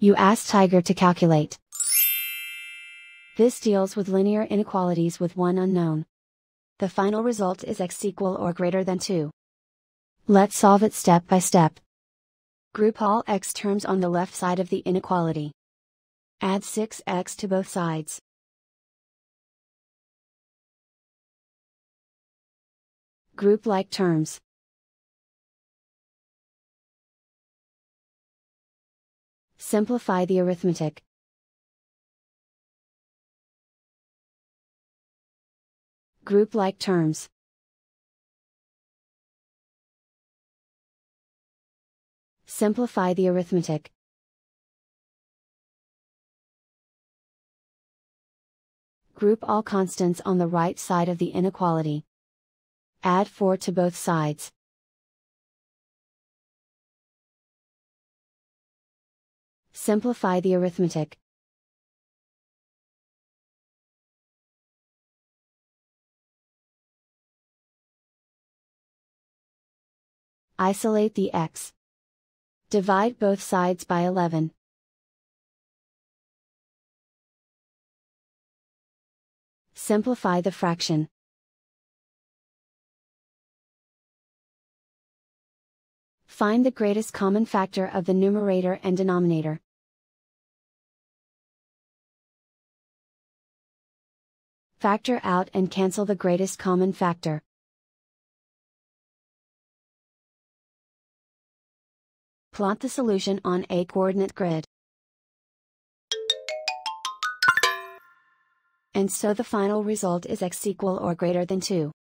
You ask Tiger to calculate. This deals with linear inequalities with one unknown. The final result is x equal or greater than 2. Let's solve it step by step. Group all x terms on the left side of the inequality. Add 6x to both sides. Group like terms. Simplify the arithmetic. Group like terms. Simplify the arithmetic. Group all constants on the right side of the inequality. Add 4 to both sides. Simplify the arithmetic. Isolate the x. Divide both sides by 11. Simplify the fraction. Find the greatest common factor of the numerator and denominator. Factor out and cancel the greatest common factor. Plot the solution on a coordinate grid. And so the final result is x equal or greater than 2.